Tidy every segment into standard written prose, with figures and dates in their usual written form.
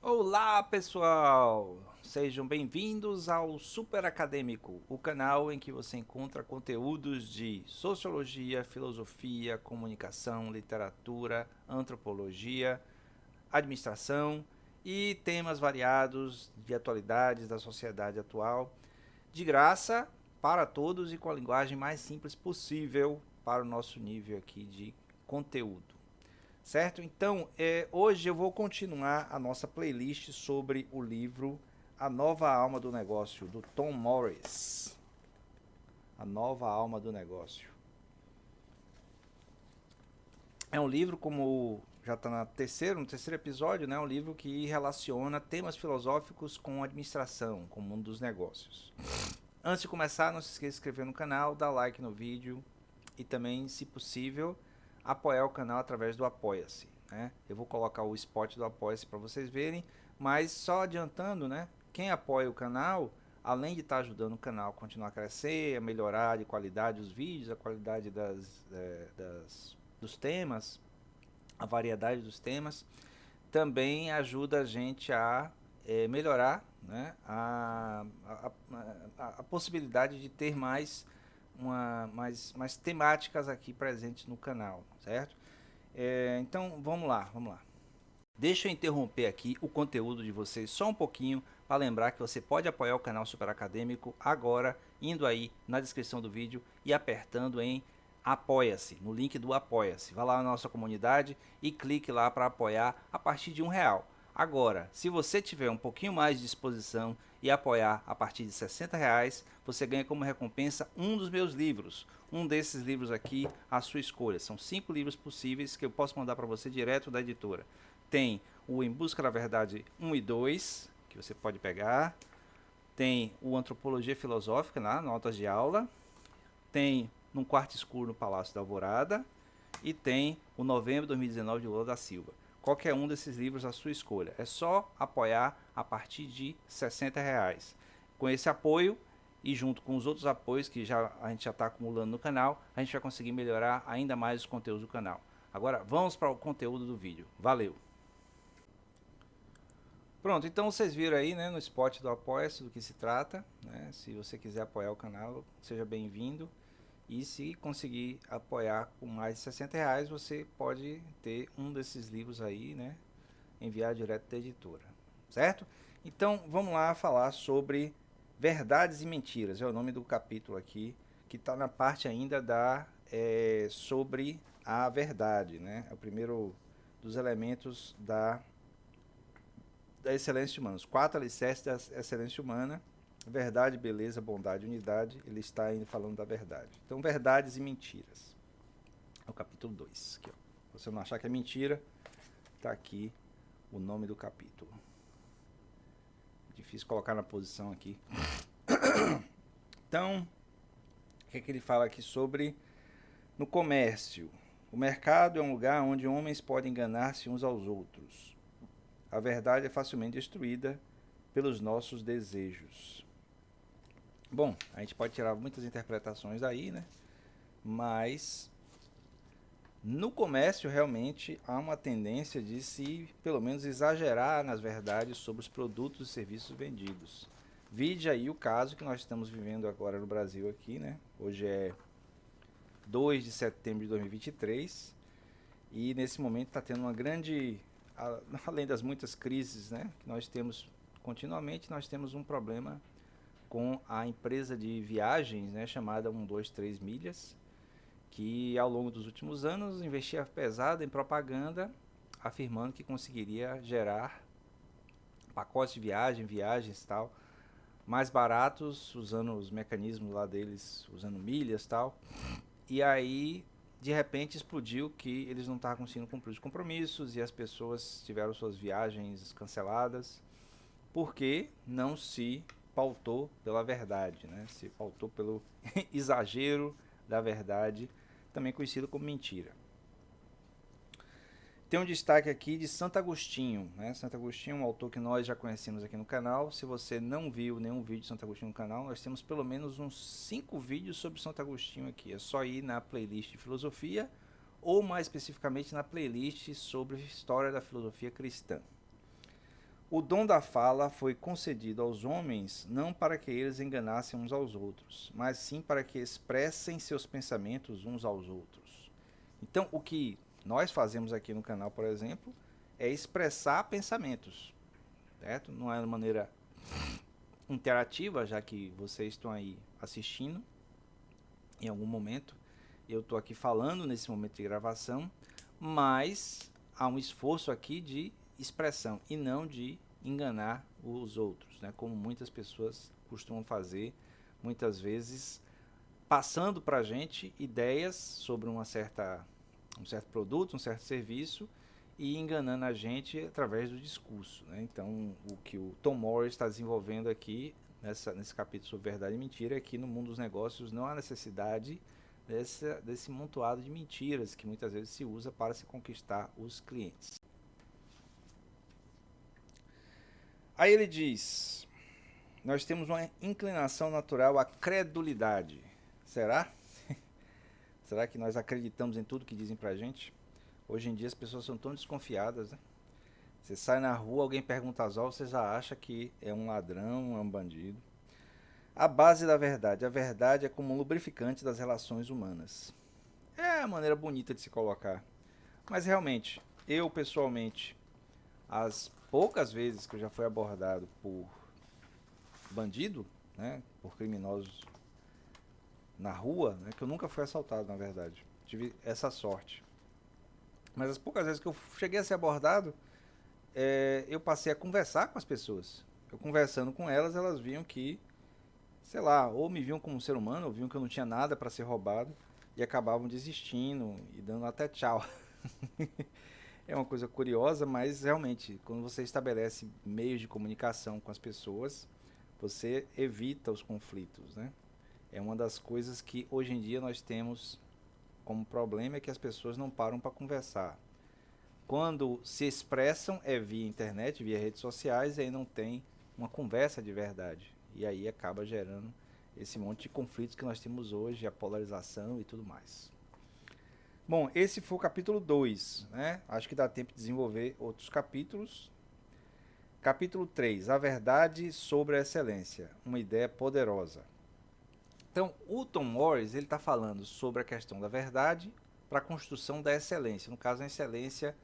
Olá, pessoal! Sejam bem-vindos ao Super Acadêmico, o canal em que você encontra conteúdos de sociologia, filosofia, comunicação, literatura, antropologia, administração e temas variados de atualidades da sociedade atual, de graça para todos e com a linguagem mais simples possível para o nosso nível aqui de conteúdo. Certo? Então, hoje eu vou continuar a nossa playlist sobre o livro A Nova Alma do Negócio, do Tom Morris. A Nova Alma do Negócio. É um livro, como já está no terceiro episódio, né? Um livro que relaciona temas filosóficos com administração, com o mundo dos negócios. Antes de começar, não se esqueça de se inscrever no canal, dar like no vídeo e também, se possível, apoiar o canal através do Apoia-se. Né? Eu vou colocar o spot do Apoia-se para vocês verem, mas só adiantando, né? Quem apoia o canal, além de estar ajudando o canal a continuar a crescer, a melhorar de qualidade os vídeos, a qualidade dos temas, a variedade dos temas, também ajuda a gente a melhorar, né, a possibilidade de ter mais temáticas aqui presentes no canal, certo? Então vamos lá. Deixa eu interromper aqui o conteúdo de vocês só um pouquinho para lembrar que você pode apoiar o canal Super Acadêmico agora, indo aí na descrição do vídeo e apertando em Apoia-se, no link do Apoia-se. Vá lá na nossa comunidade e clique lá para apoiar a partir de R$ 1. Agora, se você tiver um pouquinho mais de disposição e apoiar a partir de R$ 60, você ganha como recompensa um dos meus livros. Um desses livros aqui, a sua escolha. São 5 livros possíveis que eu posso mandar para você direto da editora. Tem o Em Busca da Verdade 1 e 2, que você pode pegar. Tem o Antropologia Filosófica, na notas de aula. Tem Num Quarto Escuro no Palácio da Alvorada. E tem o Novembro de 2019 de Lula da Silva. Qualquer um desses livros a sua escolha. É só apoiar a partir de R$ 60. Com esse apoio e junto com os outros apoios que a gente já está acumulando no canal, a gente vai conseguir melhorar ainda mais os conteúdos do canal. Agora vamos para o conteúdo do vídeo. Valeu! Pronto, então vocês viram aí, né, no spot do Apoia-se do que se trata, né? Se você quiser apoiar o canal, seja bem-vindo. E se conseguir apoiar com mais de R$ 60, você pode ter um desses livros aí, né, enviar direto da editora, certo? Então vamos lá falar sobre verdades e mentiras. É o nome do capítulo aqui, que está na parte ainda sobre a verdade, né? É o primeiro dos elementos da excelência humana, os 4 alicerces da excelência humana: verdade, beleza, bondade, unidade. Ele está ainda falando da verdade. Então, verdades e mentiras. É o capítulo 2. Aqui, ó. Se você não achar que é mentira, está aqui o nome do capítulo. Difícil colocar na posição aqui. Então, o que é que ele fala aqui sobre no comércio? O mercado é um lugar onde homens podem enganar-se uns aos outros. A verdade é facilmente destruída pelos nossos desejos. Bom, a gente pode tirar muitas interpretações daí, né? Mas no comércio realmente há uma tendência de se, pelo menos, exagerar nas verdades sobre os produtos e serviços vendidos. Vide aí o caso que nós estamos vivendo agora no Brasil aqui, né? Hoje é 2 de setembro de 2023 e nesse momento está tendo uma grande, além das muitas crises, né, que nós temos continuamente, nós temos um problema com a empresa de viagens, né, chamada 123 Milhas, que ao longo dos últimos anos investia pesado em propaganda, afirmando que conseguiria gerar pacotes de viagens e tal, mais baratos, usando os mecanismos lá deles, usando milhas e tal. E aí, de repente, explodiu que eles não estavam conseguindo cumprir os compromissos e as pessoas tiveram suas viagens canceladas porque não se pautou pela verdade, né? Se pautou pelo exagero da verdade, também conhecido como mentira. Tem um destaque aqui de Santo Agostinho, né? Santo Agostinho é um autor que nós já conhecemos aqui no canal. Se você não viu nenhum vídeo de Santo Agostinho no canal, nós temos pelo menos uns 5 vídeos sobre Santo Agostinho aqui. É só ir na playlist de filosofia ou mais especificamente na playlist sobre história da filosofia cristã. O dom da fala foi concedido aos homens não para que eles enganassem uns aos outros, mas sim para que expressem seus pensamentos uns aos outros. Então, o que nós fazemos aqui no canal, por exemplo, é expressar pensamentos, certo? Não é de maneira interativa, já que vocês estão aí assistindo em algum momento. Eu estou aqui falando nesse momento de gravação, mas há um esforço aqui de expressão e não de enganar os outros, né? Como muitas pessoas costumam fazer, muitas vezes passando para a gente ideias sobre um certo produto, um certo serviço e enganando a gente através do discurso, né? Então, o que o Tom Morris está desenvolvendo aqui nesse capítulo sobre verdade e mentira é que no mundo dos negócios não há necessidade desse montoado de mentiras que muitas vezes se usa para se conquistar os clientes. Aí ele diz: nós temos uma inclinação natural à credulidade. Será? Será que nós acreditamos em tudo que dizem pra gente? Hoje em dia as pessoas são tão desconfiadas, né? Você sai na rua, alguém pergunta as horas, você já acha que é um ladrão, é um bandido. A base da verdade. A verdade é como um lubrificante das relações humanas. É a maneira bonita de se colocar. Mas realmente, eu pessoalmente, as poucas vezes que eu já fui abordado por bandido, né, por criminosos na rua, né, que eu nunca fui assaltado, na verdade. Tive essa sorte. Mas as poucas vezes que eu cheguei a ser abordado, eu passei a conversar com as pessoas. Eu conversando com elas, elas viam que, sei lá, ou me viam como um ser humano, ou viam que eu não tinha nada para ser roubado, e acabavam desistindo e dando até tchau. É uma coisa curiosa, mas realmente, quando você estabelece meios de comunicação com as pessoas, você evita os conflitos, né? É uma das coisas que hoje em dia nós temos como problema é que as pessoas não param para conversar. Quando se expressam é via internet, via redes sociais, e aí não tem uma conversa de verdade. E aí acaba gerando esse monte de conflitos que nós temos hoje, a polarização e tudo mais. Bom, esse foi o capítulo 2, né? Acho que dá tempo de desenvolver outros capítulos. Capítulo 3, a verdade sobre a excelência, uma ideia poderosa. Então, o Tom Morris ele está falando sobre a questão da verdade para a construção da excelência, no caso a excelência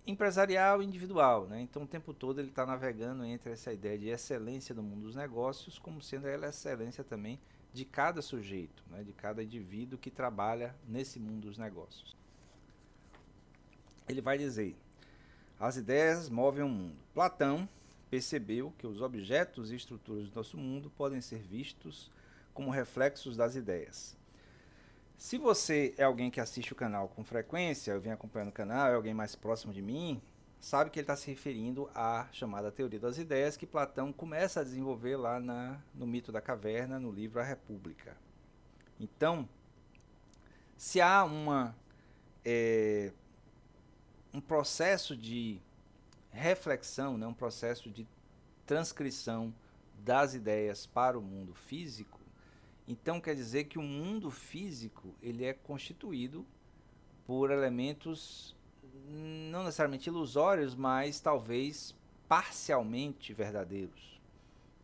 empresarial e individual, né? Então o tempo todo ele está navegando entre essa ideia de excelência do mundo dos negócios, como sendo ela a excelência também de cada sujeito, né? De cada indivíduo que trabalha nesse mundo dos negócios. Ele vai dizer: as ideias movem o mundo. Platão percebeu que os objetos e estruturas do nosso mundo podem ser vistos como reflexos das ideias. Se você é alguém que assiste o canal com frequência, eu venho acompanhando o canal, é alguém mais próximo de mim, sabe que ele está se referindo à chamada teoria das ideias que Platão começa a desenvolver lá no Mito da Caverna, no livro A República. Então, se há um processo de reflexão, né, um processo de transcrição das ideias para o mundo físico, então quer dizer que o mundo físico ele é constituído por elementos não necessariamente ilusórios, mas talvez parcialmente verdadeiros,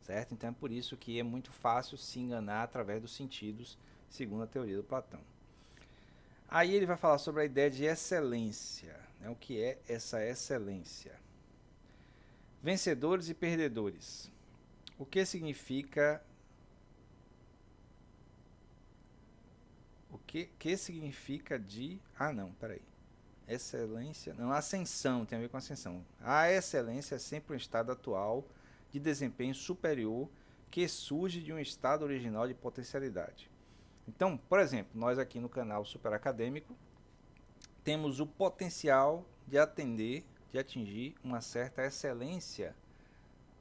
certo? Então é por isso que é muito fácil se enganar através dos sentidos, segundo a teoria do Platão. Aí ele vai falar sobre a ideia de excelência, né? O que é essa excelência? Vencedores e perdedores. O que significa que significa de... Ah, não, peraí. Excelência... Não, ascensão, tem a ver com ascensão. A excelência é sempre um estado atual de desempenho superior que surge de um estado original de potencialidade. Então, por exemplo, nós aqui no canal Super Acadêmico temos o potencial de atender, de atingir uma certa excelência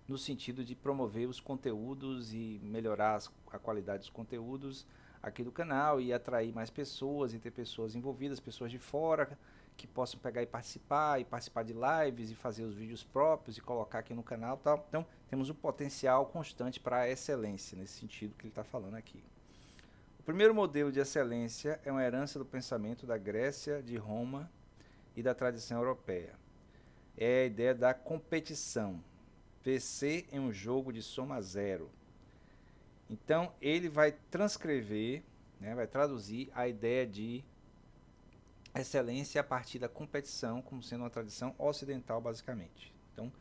no sentido de promover os conteúdos e melhorar a qualidade dos conteúdos aqui do canal e atrair mais pessoas e ter pessoas envolvidas, pessoas de fora que possam pegar e participar de lives e fazer os vídeos próprios e colocar aqui no canal e tal. Então, temos um potencial constante para a excelência, nesse sentido que ele está falando aqui. O primeiro modelo de excelência é uma herança do pensamento da Grécia, de Roma e da tradição europeia. É a ideia da competição. VC é um jogo de soma zero. Então, ele vai transcrever, né, vai traduzir a ideia de excelência a partir da competição como sendo uma tradição ocidental, basicamente. Então,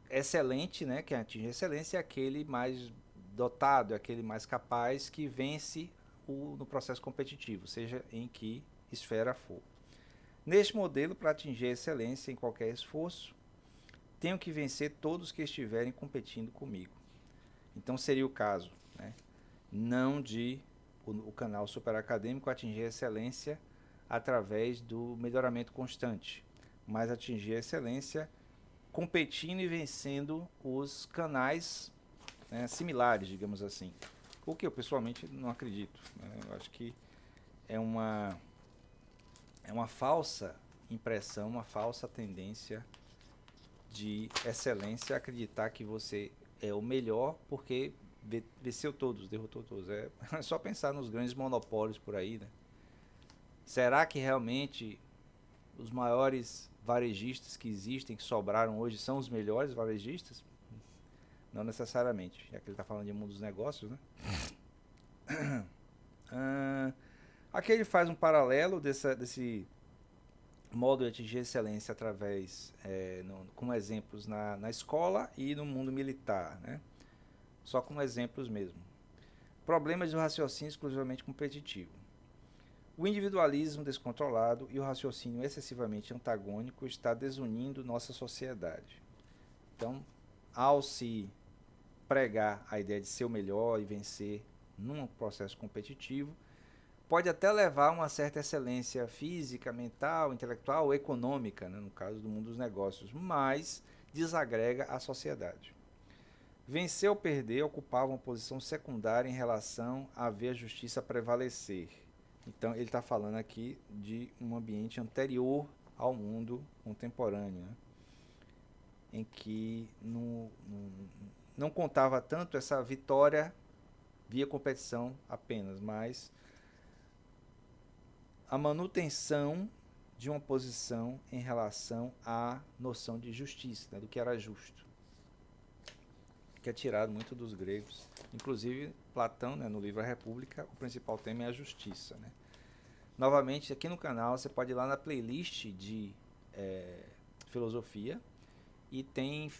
excelente, né, quem atinge excelência é aquele mais dotado, é aquele mais capaz que vence no processo competitivo, seja em que esfera for. Neste modelo, para atingir a excelência em qualquer esforço, tenho que vencer todos que estiverem competindo comigo. Então seria o caso, né, não de o canal superacadêmico atingir a excelência através do melhoramento constante, mas atingir a excelência competindo e vencendo os canais, né, similares, digamos assim. O que eu pessoalmente não acredito, né? Eu acho que é uma falsa impressão, uma falsa tendência de excelência acreditar que você é o melhor porque venceu todos, derrotou todos. É só pensar nos grandes monopólios por aí, né? Será que realmente os maiores varejistas que existem, que sobraram hoje, são os melhores varejistas? Não necessariamente, já que ele está falando de mundo dos negócios, né? Aqui ele faz um paralelo desse modo de atingir excelência através, como exemplos na escola e no mundo militar, né? Só como exemplos mesmo. Problemas do raciocínio exclusivamente competitivo. O individualismo descontrolado e o raciocínio excessivamente antagônico está desunindo nossa sociedade. Então, ao se pregar a ideia de ser o melhor e vencer num processo competitivo, pode até levar a uma certa excelência física, mental, intelectual ou econômica, né, no caso do mundo dos negócios, mas desagrega a sociedade. Vencer ou perder ocupava uma posição secundária em relação a ver a justiça prevalecer. Então, ele está falando aqui de um ambiente anterior ao mundo contemporâneo, né, em que não contava tanto essa vitória via competição apenas, mas a manutenção de uma posição em relação à noção de justiça, né, do que era justo, que é tirado muito dos gregos. Inclusive, Platão, né, no livro A República, o principal tema é a justiça, né. Novamente, aqui no canal, você pode ir lá na playlist de filosofia e tem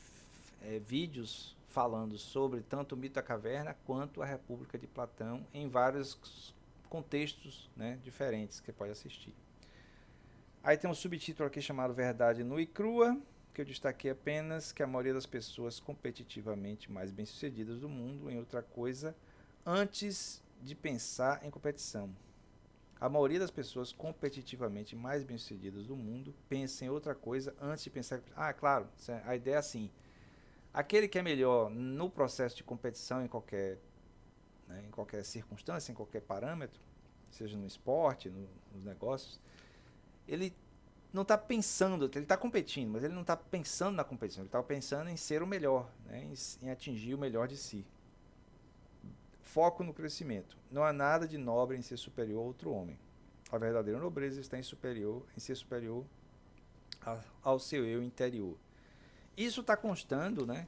vídeos falando sobre tanto o mito da caverna quanto a República de Platão em vários contextos, né, diferentes que você pode assistir. Aí tem um subtítulo aqui chamado Verdade Nua e Crua, que eu destaquei apenas que a maioria das pessoas competitivamente mais bem-sucedidas do mundo em outra coisa antes de pensar em competição. A maioria das pessoas competitivamente mais bem-sucedidas do mundo pensa em outra coisa antes de pensar... claro, a ideia é assim. Aquele que é melhor no processo de competição em qualquer circunstância, em qualquer parâmetro, seja no esporte, nos negócios, ele não está pensando, ele está competindo, mas ele não está pensando na competição, ele está pensando em ser o melhor, né, em atingir o melhor de si. Foco no crescimento. Não há nada de nobre em ser superior a outro homem. A verdadeira nobreza está em ser superior ao seu eu interior. Isso está constando, né,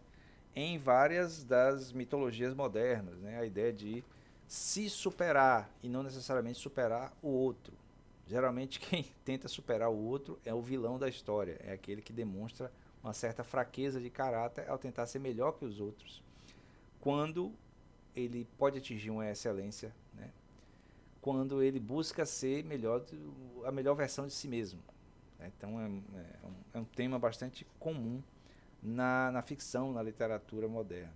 em várias das mitologias modernas, né, a ideia de se superar e não necessariamente superar o outro. Geralmente quem tenta superar o outro é o vilão da história, é aquele que demonstra uma certa fraqueza de caráter ao tentar ser melhor que os outros. Quando ele pode atingir uma excelência, né, quando ele busca ser a melhor versão de si mesmo. Então é um tema bastante comum na ficção, na literatura moderna.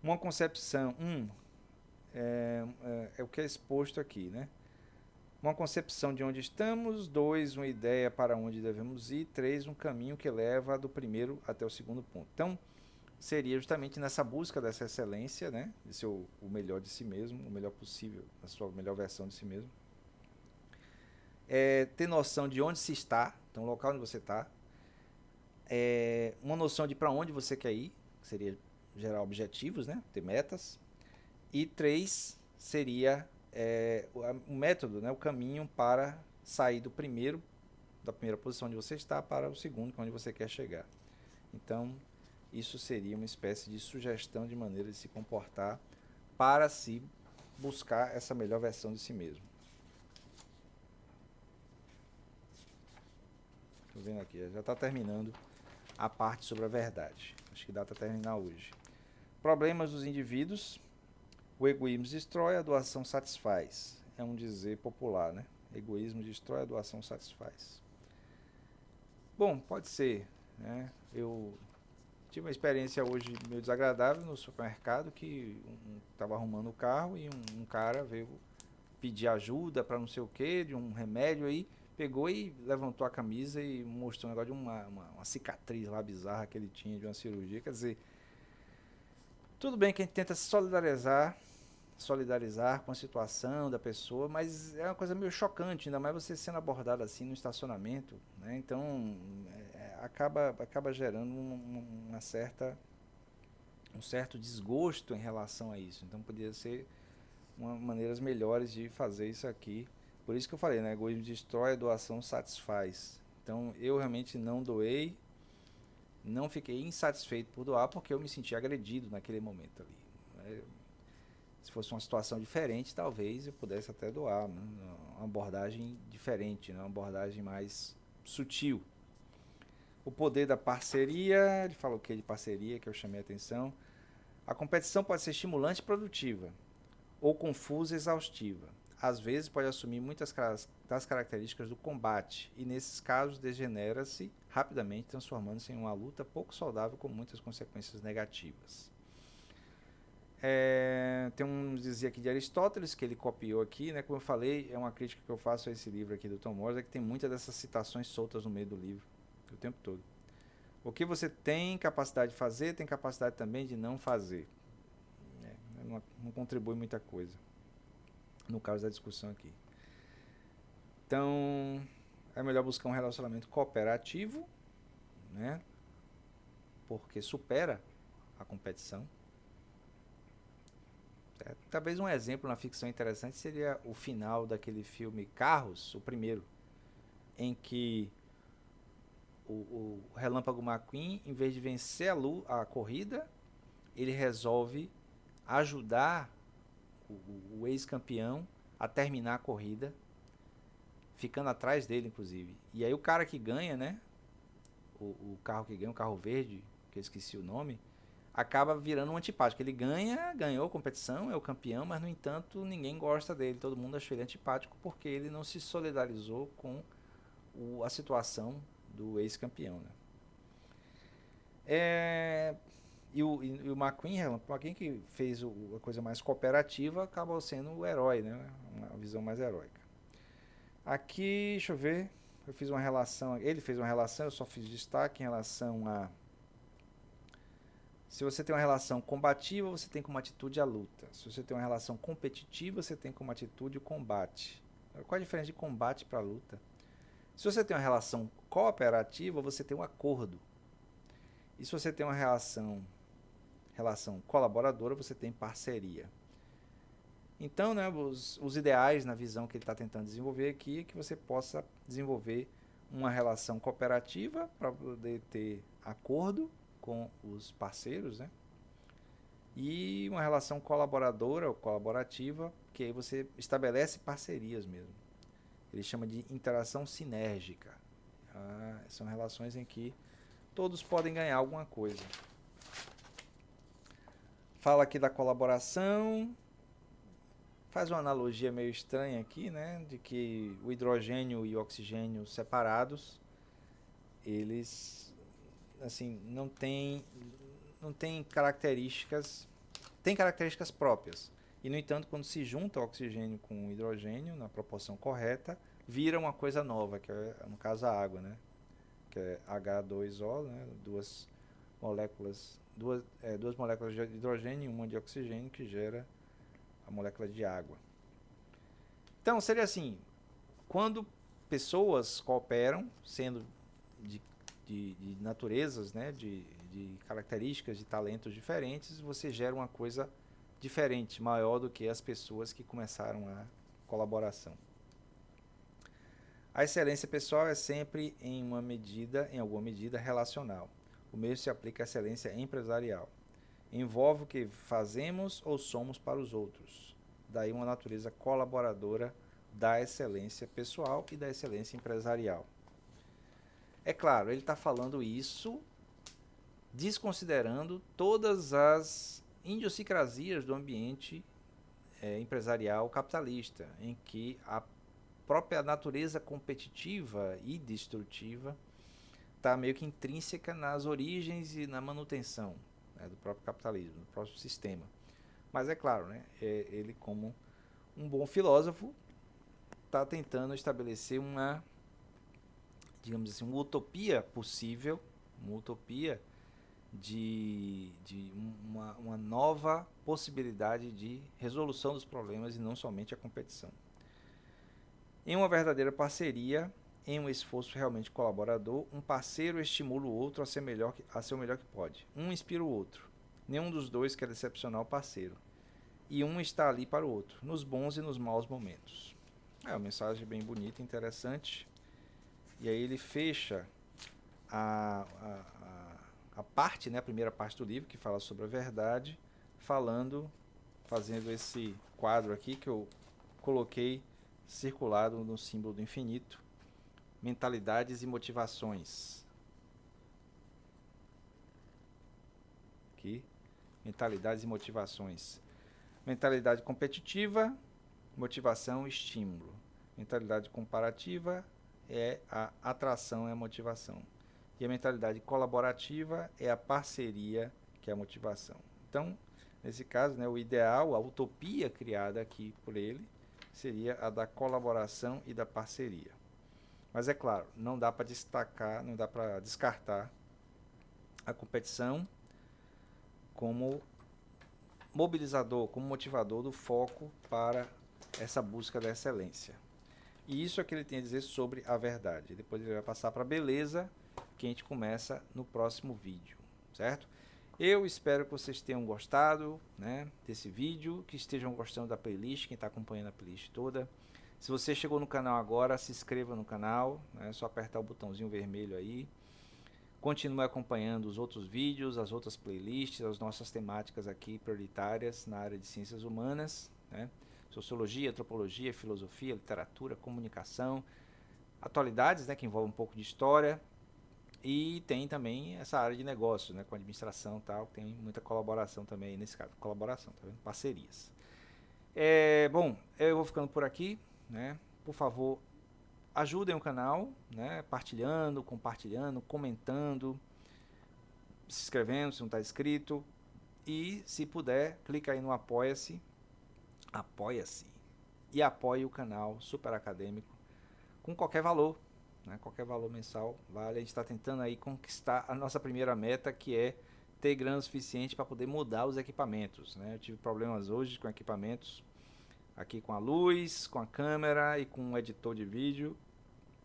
Uma concepção, é o que é exposto aqui, né? Uma concepção de onde estamos, 2, uma ideia para onde devemos ir, 3, um caminho que leva do primeiro até o segundo ponto. Então, seria justamente nessa busca dessa excelência, né, de ser o melhor de si mesmo, o melhor possível, a sua melhor versão de si mesmo. Ter noção de onde se está, então o local onde você está. Uma noção de para onde você quer ir, que seria gerar objetivos, né, ter metas. E 3 seria o método, né, o caminho para sair da primeira posição onde você está para o segundo, que é onde você quer chegar. Então, isso seria uma espécie de sugestão de maneira de se comportar para se buscar essa melhor versão de si mesmo. Estou vendo aqui, já está terminando a parte sobre a verdade. Acho que dá para terminar hoje. Problemas dos indivíduos. O egoísmo destrói, a doação satisfaz. É um dizer popular, né? Egoísmo destrói, a doação satisfaz. Bom, pode ser, né? Eu tive uma experiência hoje meio desagradável no supermercado, que estava arrumando o carro e um cara veio pedir ajuda para não sei o que, de um remédio aí, pegou e levantou a camisa e mostrou um negócio de uma cicatriz lá bizarra que ele tinha de uma cirurgia. Quer dizer, tudo bem que a gente tenta se solidarizar com a situação da pessoa, mas é uma coisa meio chocante, ainda mais você sendo abordado assim no estacionamento, né? Então acaba gerando um certo desgosto em relação a isso. Então poderia ser maneiras melhores de fazer isso aqui. Por isso que eu falei, né? Egoísmo destrói, a doação satisfaz. Então eu realmente não doei, não fiquei insatisfeito por doar porque eu me senti agredido naquele momento ali. Se fosse uma situação diferente, talvez eu pudesse até doar, né? Uma abordagem diferente, né? Uma abordagem mais sutil. O poder da parceria, ele falou o que de parceria, que eu chamei a atenção. A competição pode ser estimulante e produtiva, ou confusa e exaustiva. Às vezes pode assumir muitas das características do combate, e nesses casos degenera-se rapidamente, transformando-se em uma luta pouco saudável com muitas consequências negativas. Tem um dizia aqui de Aristóteles, que ele copiou aqui, né? Como eu falei, é uma crítica que eu faço a esse livro aqui do Tom Morris, é que tem muitas dessas citações soltas no meio do livro, o tempo todo. O que você tem capacidade de fazer, tem capacidade também de não fazer. Não contribui muita coisa, no caso da discussão aqui. Então, é melhor buscar um relacionamento cooperativo, né? Porque supera a competição. Talvez um exemplo na ficção interessante seria o final daquele filme Carros, o primeiro, em que o Relâmpago McQueen, em vez de vencer a corrida, ele resolve ajudar o ex-campeão a terminar a corrida, ficando atrás dele, inclusive. E aí o cara que ganha, né? O carro que ganha, o carro verde, que eu esqueci o nome, acaba virando um antipático. Ele ganhou a competição, é o campeão, mas no entanto ninguém gosta dele, todo mundo achou ele antipático porque ele não se solidarizou com a situação do ex-campeão, né? E o McQueen, que fez a coisa mais cooperativa, acabou sendo o herói, né? Uma visão mais heróica. Aqui, deixa eu ver, eu fiz uma relação, ele fez uma relação, eu só fiz destaque em relação a... Se você tem uma relação combativa, você tem como atitude a luta. Se você tem uma relação competitiva, você tem como atitude o combate. Qual a diferença de combate para luta? Se você tem uma relação cooperativa, você tem um acordo. E se você tem uma relação colaboradora, você tem parceria. Então, né, os ideais na visão que ele está tentando desenvolver aqui é que você possa desenvolver uma relação cooperativa para poder ter acordo com os parceiros, né? E uma relação colaboradora ou colaborativa, que aí você estabelece parcerias mesmo. Ele chama de interação sinérgica. São relações em que todos podem ganhar alguma coisa. Fala aqui da colaboração. Faz uma analogia meio estranha aqui, né? De que o hidrogênio e o oxigênio separados, eles, assim, não têm características, têm características próprias. E, no entanto, quando se junta o oxigênio com o hidrogênio, na proporção correta, vira uma coisa nova, que é, no caso, a água, né? Que é H2O, né? Duas moléculas de hidrogênio e uma de oxigênio, que gera a molécula de água. Então, seria assim, quando pessoas cooperam, sendo de naturezas, né, de características, de talentos diferentes, você gera uma coisa diferente, maior do que as pessoas que começaram a colaboração. A excelência pessoal é sempre em alguma medida relacional. O mesmo se aplica à excelência empresarial. Envolve o que fazemos ou somos para os outros. Daí uma natureza colaboradora da excelência pessoal e da excelência empresarial. É claro, ele está falando isso desconsiderando todas as idiosincrasias do ambiente empresarial capitalista, em que a própria natureza competitiva e destrutiva está meio que intrínseca nas origens e na manutenção, né, do próprio capitalismo, do próprio sistema. Mas é claro, né, ele como um bom filósofo está tentando estabelecer uma, digamos assim, uma utopia possível, uma utopia de uma nova possibilidade de resolução dos problemas e não somente a competição. Em uma verdadeira parceria, em um esforço realmente colaborador, um parceiro estimula o outro a ser o melhor que pode. Um inspira o outro. Nenhum dos dois quer decepcionar o parceiro. E um está ali para o outro, nos bons e nos maus momentos. É uma mensagem bem bonita, interessante. E aí ele fecha a parte, né, a primeira parte do livro, que fala sobre a verdade, fazendo esse quadro aqui que eu coloquei circulado no símbolo do infinito, mentalidades e motivações. Aqui, mentalidades e motivações. Mentalidade competitiva, motivação e estímulo. Mentalidade comparativa é a atração e a motivação. E a mentalidade colaborativa é a parceria, que é a motivação. Então, nesse caso, né, o ideal, a utopia criada aqui por ele, seria a da colaboração e da parceria. Mas é claro, não dá para descartar a competição como mobilizador, como motivador do foco para essa busca da excelência. E isso é o que ele tem a dizer sobre a verdade. Depois ele vai passar para a beleza, que a gente começa no próximo vídeo, certo? Eu espero que vocês tenham gostado, né, desse vídeo, que estejam gostando da playlist, quem está acompanhando a playlist toda. Se você chegou no canal agora, se inscreva no canal, né, é só apertar o botãozinho vermelho aí. Continue acompanhando os outros vídeos, as outras playlists, as nossas temáticas aqui prioritárias na área de ciências humanas, né? Sociologia, antropologia, filosofia, literatura, comunicação, atualidades, né, que envolvem um pouco de história, e tem também essa área de negócios, né, com administração e tal, tem muita colaboração também, nesse caso, colaboração, tá vendo? Parcerias. Bom, eu vou ficando por aqui, né? Por favor, ajudem o canal, né? Partilhando, compartilhando, comentando, se inscrevendo se não está inscrito. E se puder, clica aí no Apoia-se e apoie o canal Super Acadêmico com qualquer valor, né? Qualquer valor mensal vale. A gente está tentando aí conquistar a nossa primeira meta, que é ter grana suficiente para poder mudar os equipamentos, né? Eu tive problemas hoje com equipamentos, aqui com a luz, com a câmera e com o editor de vídeo.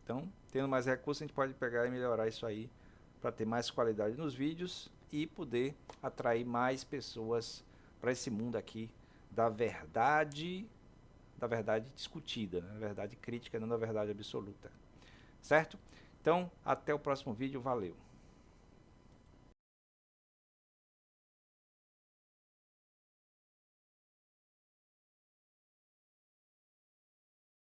Então, tendo mais recursos, a gente pode pegar e melhorar isso aí para ter mais qualidade nos vídeos e poder atrair mais pessoas para esse mundo aqui da verdade discutida, né? Da verdade crítica, não da verdade absoluta. Certo? Então, até o próximo vídeo. Valeu!